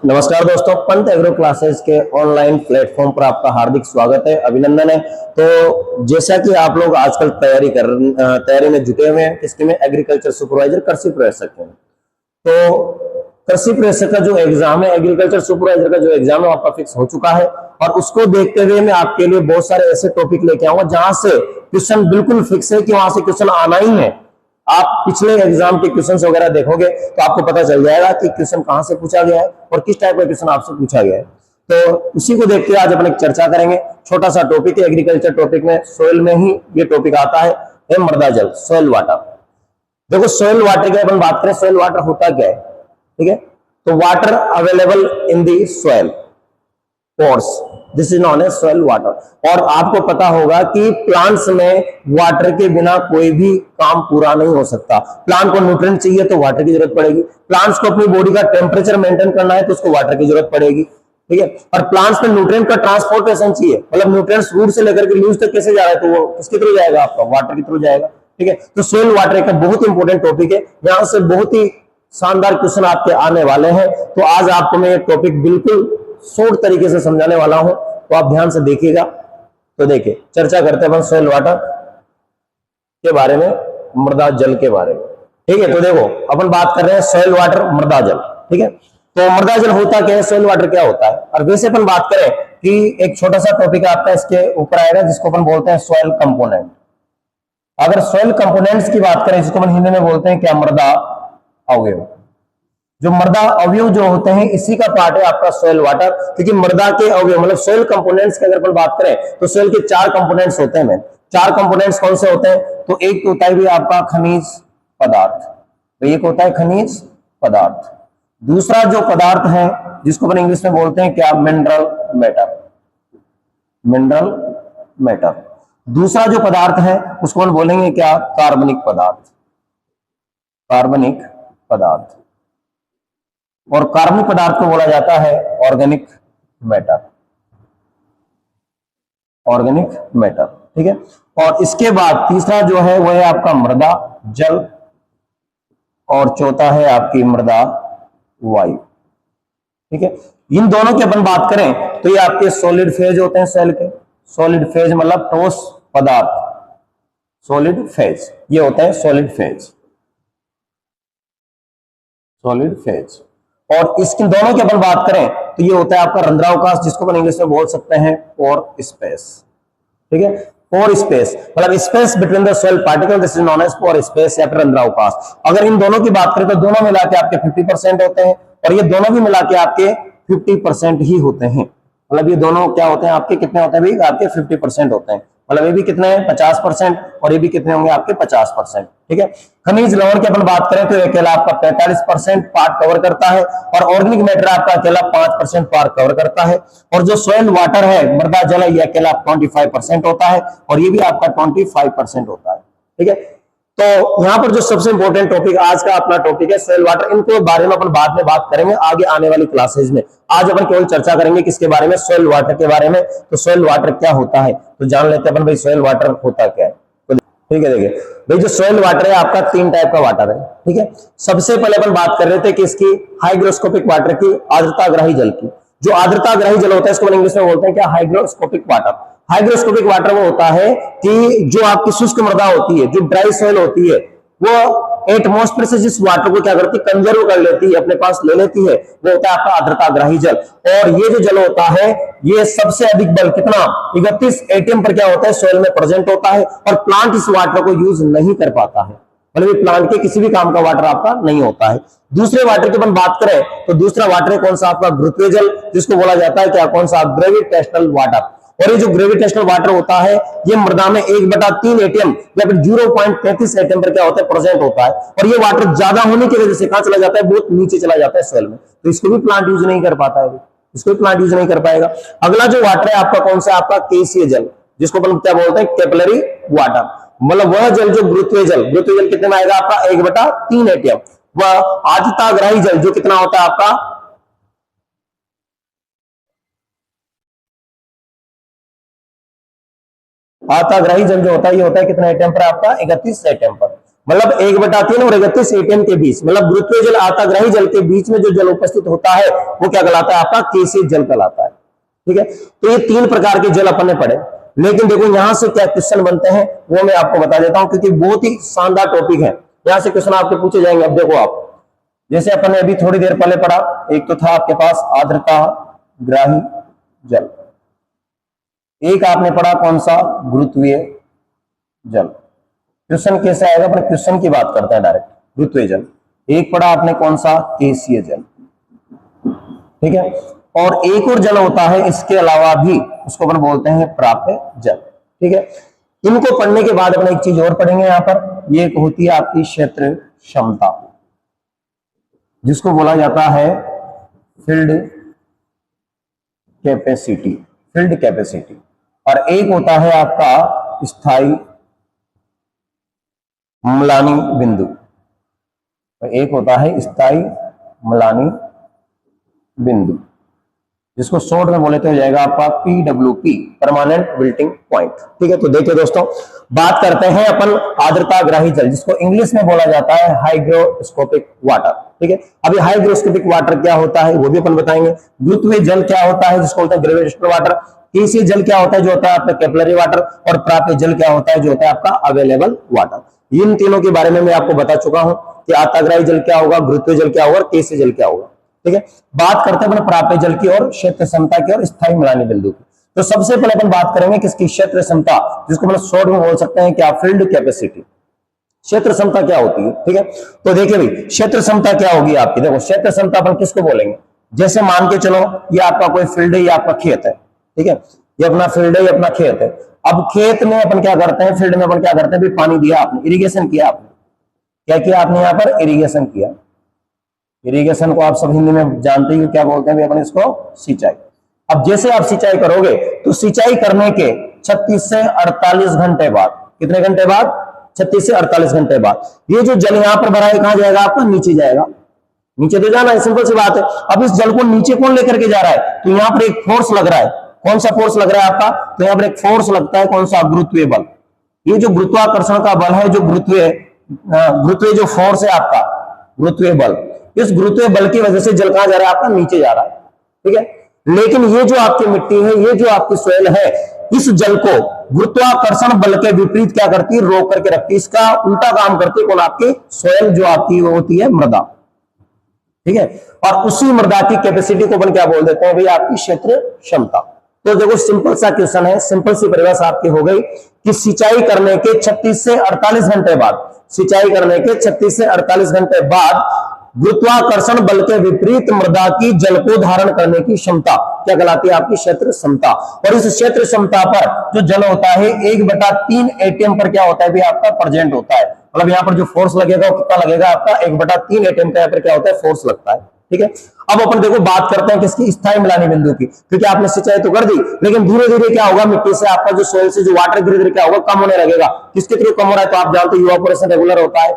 नमस्कार दोस्तों, Pant agro classes के ऑनलाइन प्लेटफॉर्म पर आपका हार्दिक स्वागत है, अभिनंदन है। तो जैसा कि आप लोग आजकल तैयारी में जुटे हुए हैं, किसके में, एग्रीकल्चर सुपरवाइजर कृषि प्रशिक्षक में। तो कृषि प्रशिक्षक का जो एग्जाम है, एग्रीकल्चर सुपरवाइजर का जो एग्जाम है आपका फिक्स हो चुका है। और उसको देखते हुए मैं आपके लिए बहुत सारे ऐसे टॉपिक लेके आऊंगा जहां से क्वेश्चन बिल्कुल फिक्स है कि वहां से क्वेश्चन आना ही है। आप पिछले एग्जाम के क्वेश्चंस वगैरह देखोगे तो आपको पता चल जाएगा कि क्वेश्चन कहां से पूछा गया है और किस टाइप का क्वेश्चन आपसे पूछा गया है। तो उसी को देखते हुए आज अपन एक चर्चा करेंगे। छोटा सा टॉपिक है, एग्रीकल्चर टॉपिक में सोइल में ही ये टॉपिक आता है, मृदा जल, सोइल वाटर। देखो, सोइल वाटर की अपन बात करें, सोइल वाटर होता क्या है, ठीक है। तो water available in the soil pores, this is known as soil water. और आपको पता होगा कि प्लांट्स में वाटर के बिना कोई भी काम पूरा नहीं हो सकता। प्लांट को न्यूट्रिएंट चाहिए तो वाटर की जरूरत पड़ेगी। प्लांट्स को अपनी बॉडी का टेम्परेचर मेंटेन करना है तो उसको वाटर की जरूरत पड़ेगी, ठीक है। और प्लांट्स में न्यूट्रिएंट का ट्रांसपोर्टेशन चाहिए, मतलब न्यूट्रिएंट्स रूट से लेकर के लीव्स तक कैसे जा रहा है, तो वो किसके थ्रू जाएगा, आपका वाटर के थ्रू जाएगा, ठीक है। तो सोइल वाटर एक बहुत इंपॉर्टेंट टॉपिक है, यहां से बहुत ही शानदार क्वेश्चन आपके आने वाले हैं। तो आज आपको मैं ये टॉपिक बिल्कुल शॉर्ट तरीके से समझाने वाला हूं, तो आप ध्यान से देखिएगा। तो देखिए, चर्चा करते हैं सोइल वाटर के बारे में, मृदा जल के बारे में, ठीक है। तो देखो, अपन बात कर रहे हैं सोइल वाटर, मृदा जल, ठीक है। तो मृदा जल होता क्या है, सोइल वाटर क्या होता है। और वैसे अपन बात करें कि एक छोटा सा टॉपिक आपका इसके ऊपर आएगा जिसको अपन बोलते हैं सोइल कंपोनेंट। अगर सोइल कंपोनेंट्स की बात करें, जिसको अपन हिंदी में बोलते हैं क्या, मृदा अवयव। जो मृदा अवयव जो होते हैं इसी का पार्ट है आपका सोइल वाटर। क्योंकि मृदा के अवयव मतलब सोइल कंपोनेंट्स की अगर अपन बात करें तो सोइल के 4 कंपोनेंट्स होते हैं। 4 कंपोनेंट्स कौन से होते हैं, तो एक होता है भी आपका खनिज पदार्थ, तो एक होता है खनिज पदार्थ। दूसरा जो पदार्थ है जिसको अपन इंग्लिश में बोलते हैं क्या, मिनरल मैटर, मिनरल मैटर। दूसरा जो पदार्थ है उसको हम बोलेंगे क्या, कार्बनिक पदार्थ, कार्बनिक पदार्थ। और कार्बनिक पदार्थ को बोला जाता है ऑर्गेनिक मैटर, ऑर्गेनिक मैटर, ठीक है। और इसके बाद तीसरा जो है वो है आपका मृदा जल, और चौथा है आपकी मृदा वायु, ठीक है। इन दोनों की अपन बात करें तो ये आपके सॉलिड फेज होते हैं सेल के। सॉलिड फेज मतलब ठोस पदार्थ, सॉलिड फेज, ये होता है सॉलिड फेज, सॉलिड फेज। और इसके दोनों की अपन बात करें तो ये होता है आपका रंध्रावकाश, जिसको अपन इंग्लिश में बोल सकते हैं पोर स्पेस, ठीक है। पोर स्पेस मतलब space between the soil particle, this is known as pore space या फिर रंध्रावकाश। अगर इन दोनों की बात करें तो दोनों मिला के आपके 50% होते हैं, और ये दोनों भी मिला के आपके 50% ही होते हैं। मतलब ये दोनों क्या होते हैं आपके, कितने होते हैं भाई, आपके 50% होते हैं। मतलब ये भी कितने हैं, 50%, और ये भी कितने होंगे आपके 50%, ठीक है। खनिज लवण की अपन बात करें तो अकेला आपका 45% पार्ट कवर करता है, और ऑर्गेनिक मैटर आपका अकेला 5% पार्ट कवर करता है। और जो सोइल वाटर है, मृदा जल है, ये अकेला 25% होता है, और ये भी आपका 25% होता है, ठीक है। तो यहां पर जो सबसे इंपॉर्टेंट टॉपिक आज का अपना टॉपिक है सोइल वाटर, इनको बारे में अपन बाद में बात करेंगे आगे आने वाली क्लासेज में। आज अपन केवल चर्चा करेंगे किसके बारे में, सोइल वाटर के बारे में। तो सोइल वाटर क्या होता है तो जान लेते हैं अपन भाई, सोइल वाटर होता क्या है। तो ठीक है, देखिए भाई, जो सोइल वाटर है आपका 3 टाइप का वाटर है, ठीक है। सबसे पहले अपन बात कर रहे थे कि इसकी हाइग्रोस्कोपिक वाटर की, आर्द्रताग्राही जल की। जो आर्द्रताग्राही जल होता है इसको इंग्लिश में बोलते हैं क्या, हाइग्रोस्कोपिक वाटर। हाइग्रोस्कोपिक वाटर वो होता है कि जो आपकी शुष्क मृदा होती है, जो ड्राई सॉइल होती है, वो एटमॉस्फेयर से जिस वाटर को क्या करती है, कंजर्व कर लेती है, अपने पास ले लेती है, वो होता है आपका आर्द्रताग्राही जल। और ये जो जल होता है ये सबसे अधिक बल कितना, 31 एटीएम पर क्या होता है, सॉइल में प्रेजेंट होता है, और प्लांट इस वाटर को यूज नहीं कर पाता है। मतलब प्लांट के किसी भी काम का वाटर आपका नहीं होता है। दूसरे वाटर की अपन बात करें तो दूसरा वाटर है कौन सा आपका, गुरुत्वीय जल, जिसको बोला जाता है क्या, कौन सा, ग्रेविटेशनल वाटर। और ये जो ग्रेविटेशनल वाटर होता है ये मृदा में 1/3 एटीएम या फिर 0.33 एटीएम पर क्या होता है, प्रेजेंट होता है। और ये वाटर ज्यादा होने की वजह से कहां चला जाता है, बहुत नीचे चला जाता है सॉइल में, तो इसको भी प्लांट यूज नहीं कर पाता है, इसको भी प्लांट यूज नहीं कर पाएगा। अगला जो वाटर है आपका कौन सा, आपका केसीय जल, जिसको अपन क्या बोलते हैं, कैपिलरी वाटर। मतलब वह जल जो गुरुत्वीय जल, गुरुत्वीय जल कितने में आएगा आपका, 1/3 एटीएम। वह आर्द्रताग्राही जल जो कितना होता है आपका, आर्द्रताग्राही जल जो होता है ये होता है कितना एटीएम पर आपका, 31 एटीएम पर। मतलब 1/3 और 31 एटीएम के बीच, मतलब गुरुत्वीय जल आताग्राही जल के बीच में जो जल उपस्थित होता है वो क्या कहलाता है? आपका केसीय जल कहलाता है। ठीक है, तो ये 3 प्रकार के जल अपन ने पढ़े। लेकिन देखो यहां से क्या क्वेश्चन बनते हैं वो मैं आपको बता देता हूं, क्योंकि बहुत ही शानदार टॉपिक है। यहां से क्वेश्चन आपके पूछे जाएंगे। अब देखो आप, जैसे अपन ने अभी थोड़ी देर पहले पढ़ा, एक तो था आपके पास आर्द्रता ग्राही जल, एक आपने पढ़ा कौन सा? गुरुत्वीय जल। क्वेश्चन कैसे आएगा? अपन क्वेश्चन की बात करते हैं डायरेक्ट। गुरुत्वीय जल एक पढ़ा आपने कौन सा? केसीय जल। ठीक है, और एक और जल होता है इसके अलावा भी, उसको अपन बोलते हैं प्राप्य जल। ठीक है, इनको पढ़ने के बाद अपन एक चीज और पढ़ेंगे यहां पर, ये होती है आपकी क्षेत्र क्षमता, जिसको बोला जाता है फील्ड कैपेसिटी। Field capacity. और एक होता है आपका स्थायी म्लानी बिंदु, एक होता है स्थायी म्लानी बिंदु, जिसको शॉर्ट में बोले तो हो जाएगा आपका PWP, परमानेंट विल्टिंग पॉइंट। ठीक है, तो देखिए दोस्तों, बात करते हैं अपन आर्द्रता ग्राही जल, जिसको इंग्लिश में बोला जाता है हाइग्रोस्कोपिक वाटर। ठीक है, अभी हाइग्रोस्कोपिक वाटर क्या होता है वो भी अपन बताएंगे। गुरुत्वीय जल क्या होता है, जिसको बोलते हैं ग्रेविटेशनल वाटर। केसीय जल क्या होता है, जो होता है आपका कैपिलरी वाटर। और प्राप्य जल क्या होता है, जो होता है आपका अवेलेबल वाटर। इन तीनों के बारे में मैं आपको बता चुका हूं कि आर्द्रता जल क्या होगा, गुरुत्वीय जल क्या होगा, और केसीय जल क्या होगा। ठीक है, बात करते हैं अपने प्राप्य जल की और क्षेत्र क्षमता की और स्थायी म्लानी बिंदु की। तो सबसे पहले अपन बात करेंगे किसकी? क्षेत्र क्षमता, जिसको मतलब शॉर्ट में बोल सकते हैं क्या? Field capacity. क्षेत्र क्षमता क्या होती है? ठीक है, तो देखिए भाई, क्षेत्र क्षमता क्या होगी आपकी? देखो, क्षेत्र क्षमता अपन किसको बोलेंगे? जैसे मान के चलो ये आपका कोई फील्ड है, ये आपका खेत है। ठीक है, ये अपना फील्ड है, ये अपना खेत है। अब खेत में अपन क्या करते हैं, फील्ड में अपन क्या करते हैं? भी पानी दिया आपने, इरिगेशन किया आपने। क्या किया आपने? यहाँ पर इरिगेशन किया। इरिगेशन को आप सब हिंदी में जानते ही क्या बोलते हैं? अपन इसको सिंचाई। अब जैसे आप सिंचाई करोगे तो सिंचाई करने के 36 से 48 घंटे बाद, कितने घंटे बाद? 36 से 48 घंटे बाद ये जो जल यहाँ पर भरा है कहां जाएगा आपका? नीचे जाएगा। नीचे तो जाना है, सिंपल सी बात है। अब इस जल को नीचे कौन लेकर के जा रहा है? तो यहाँ पर एक फोर्स लग रहा है। कौन सा फोर्स लग रहा है आपका? तो यहाँ पर एक फोर्स लगता है, कौन सा? गुरुत्वीय बल। ये जो गुरुत्वाकर्षण का बल है, जो गुरुत्वीय जो फोर्स है आपका, गुरुत्वीय बल, इस गुरुत्वीय बल की वजह से जल कहां जा रहा है आपका? नीचे जा रहा है। ठीक है, लेकिन ये जो आपकी मिट्टी है, ये जो आपकी सॉइल है, इस जल को गुरुत्वाकर्षण बल के विपरीत क्या करती है? रोक करके रखती है। इसका उल्टा काम करती है कौन? आपकी सॉइल जो आपकी वो होती है मृदा। ठीक है, और उसी मृदा की कैपेसिटी को अपन क्या बोल देते हैं भाई? आपकी क्षेत्र क्षमता। तो देखो, सिंपल सा क्वेश्चन है, सिंपल सी परिभाषा आपकी हो गई कि सिंचाई करने के 36 से 48 घंटे बाद, सिंचाई करने के 36 से 48 घंटे बाद गुरुत्वाकर्षण बल के विपरीत मृदा की जल को धारण करने की क्षमता क्या कहलाती है? आपकी क्षेत्र क्षमता। और इस क्षेत्र क्षमता पर जो जल होता है 1/3 एटीएम पर क्या होता है भी? आपका प्रेजेंट होता है। मतलब यहाँ पर जो फोर्स लगेगा वो कितना लगेगा आपका? 1/3 एटीएम का यहाँ पर क्या होता है? फोर्स लगता है। ठीक है, अब अपन देखो बात करते हैं किसकी? स्थायी म्लानी बिंदु की। क्योंकि आपने सिंचाई तो कर दी, लेकिन धीरे धीरे क्या होगा? मिट्टी से आपका जो सोइल से जो वाटर धीरे धीरे क्या होगा? कम होने लगेगा। किसके थ्रू कम हो रहा है? तो आप जानते हो इवापोरेशन रेगुलर होता है,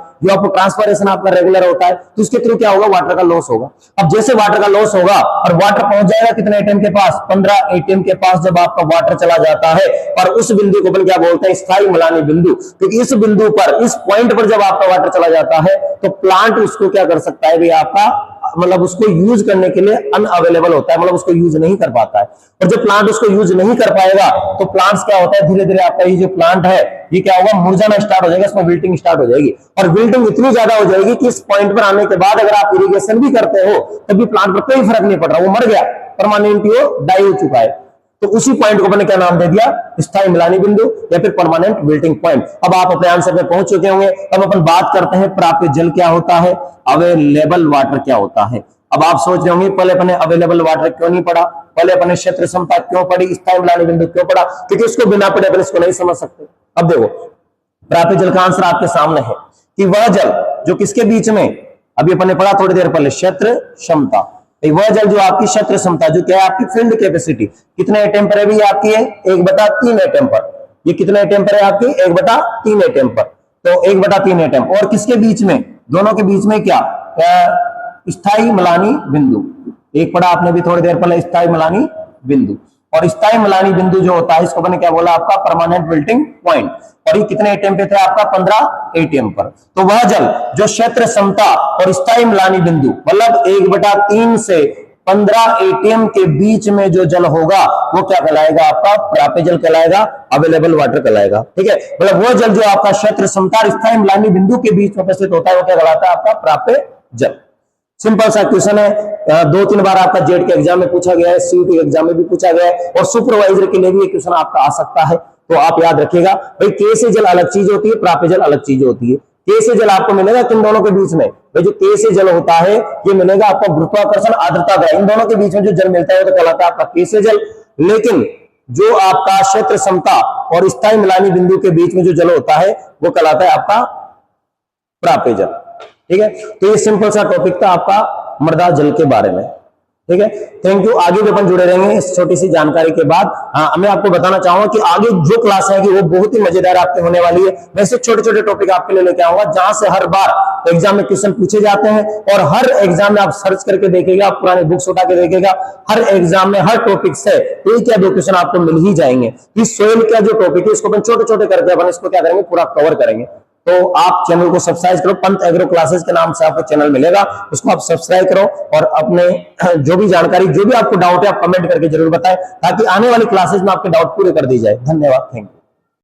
ट्रांसपरेशन आपका रेगुलर होता है, तो इसके थ्रू क्या होगा? वाटर का लॉस होगा। अब जैसे वाटर का लॉस होगा और वाटर पहुंच जाएगा कितने एटीएम के पास? 15 एटीएम के पास जब आपका वाटर चला जाता है, और उस बिंदु को अपन क्या बोलते हैं? स्थायी म्लानी बिंदु। क्योंकि इस बिंदु पर, इस पॉइंट पर जब आपका वाटर चला जाता है तो प्लांट उसको क्या कर सकता है भी? आपका मतलब उसको यूज करने के लिए अनअवेलेबल होता है, मतलब उसको यूज नहीं कर पाता है। और जब प्लांट उसको यूज नहीं कर पाएगा तो प्लांट्स क्या होता है? धीरे धीरे आपका ये जो प्लांट है ये क्या होगा? मुरझाना स्टार्ट हो जाएगा, इसमें विल्टिंग स्टार्ट हो जाएगी। और विल्टिंग इतनी ज्यादा हो जाएगी कि इस पॉइंट पर आने के बाद अगर आप इरिगेशन भी करते हो तब भी प्लांट पर कोई फर्क नहीं पड़ रहा, वो मर गया, परमानेंटली वो डाई हो चुका है। तो उसी पॉइंट को मैंने क्या नाम दे दिया? स्थायी म्लानी बिंदु या फिर परमानेंट विल्टिंग पॉइंट। अब आप अपने आंसर पे पहुंच चुके होंगे। अब अपन बात करते हैं प्राप्य जल क्या होता है, अवेलेबल वाटर क्या होता है। अब आप सोच रहे होंगे पहले अपने अवेलेबल वाटर क्यों नहीं पढ़ा, पहले अपने क्षेत्र क्षमता क्यों पढ़ी, स्थायी म्लानी बिंदु क्यों पढ़ा? क्योंकि उसको बिना पढ़े अपन इसको नहीं समझ सकते। अब देखो, प्राप्य जल का आंसर आपके सामने है कि वह जल जो किसके बीच में, अभी अपन ने पढ़ा थोड़ी देर पहले, क्षेत्र क्षमता। वह जल जो आपकी क्षेत्र क्षमता जो क्या है? आपकी फील्ड कैपेसिटी कितने एटीएम पर है भी? आपकी है 1/3 एटीएम पर। ये कितने एटीएम पर है आपकी? 1/3 एटीएम पर। तो 1/3 एटीएम और किसके बीच में? दोनों के बीच में क्या? स्थायी म्लानी बिंदु। एक पढ़ा आपने भी थोड़ी देर पहले, स्थायी म्लानी बिंदु। और स्थायी मिलानी बिंदु जो होता है इसको मैंने क्या बोला, आपका परमानेंट मेल्टिंग पॉइंट। और ये कितने एटीएम पे थे आपका, 15 एटीएम पर। तो वह जल जो क्षेत्र समता और स्थायी मिलानी बिंदु मतलब 1/3 से 15 एटीएम के बीच में जो जल होगा वो क्या कहलाएगा, आपका प्राप्य जल कहलाएगा, अवेलेबल वाटर कहलाएगा। ठीक है, मतलब वो जल जो आपका क्षेत्र समता और स्थायी मिलानी बिंदु के बीच में उपस्थित होता है वो क्या कहलाता है, आपका प्राप्य जल। सिंपल सा क्वेश्चन है, 2-3 बार आपका जेड के एग्जाम में पूछा गया है, सीयूटी एग्जाम में भी पूछा गया है, और सुपरवाइजर के लिए भी ये क्वेश्चन आपका आ सकता है। तो आप याद रखिएगा भाई, के से जल अलग चीज होती है, प्राप्य जल अलग चीज होती है। के से जल आपको मिलेगा किन दोनों के बीच में, भाई जो के से जल होता है ये मिलेगा आपको गुरुत्वाकर्षण आर्द्रता का, इन दोनों के बीच में जो जल मिलता है वो तो कहलाता है आपका के से जल। लेकिन जो आपका क्षेत्र समता और स्थायी मिलानी बिंदु के बीच में जो जल होता है वो कहलाता है आपका प्राप्य जल। ठीक है, तो ये सिंपल सा टॉपिक था आपका मृदा जल के बारे में। ठीक है, थैंक यू। आगे भी अपन जुड़े रहेंगे इस छोटी सी जानकारी के बाद। मैं आपको बताना चाहूंगा कि आगे जो क्लास है वो बहुत ही मजेदार आपके होने वाली है। मैं से छोटे छोटे टॉपिक आपके लिए लेके आऊंगा जहां से हर बार एग्जाम में क्वेश्चन पूछे जाते हैं, और हर एग्जाम में आप सर्च करके देखेगा, आप पुराने बुक्स उठा के देखेगा, हर एग्जाम में हर टॉपिक से एक या दो क्वेश्चन आपको मिल ही जाएंगे। इस सोइल का जो टॉपिक है इसको अपन छोटे छोटे करके अपन इसको क्या करेंगे, पूरा कवर करेंगे। तो आप चैनल को सब्सक्राइब करो, पंत एग्रो क्लासेस के नाम से आपको चैनल मिलेगा, उसको आप सब्सक्राइब करो, और अपने जो भी जानकारी, जो भी आपको डाउट है आप कमेंट करके जरूर बताएं, ताकि आने वाली क्लासेस में आपके डाउट पूरे कर दी जाए। धन्यवाद, थैंक यू।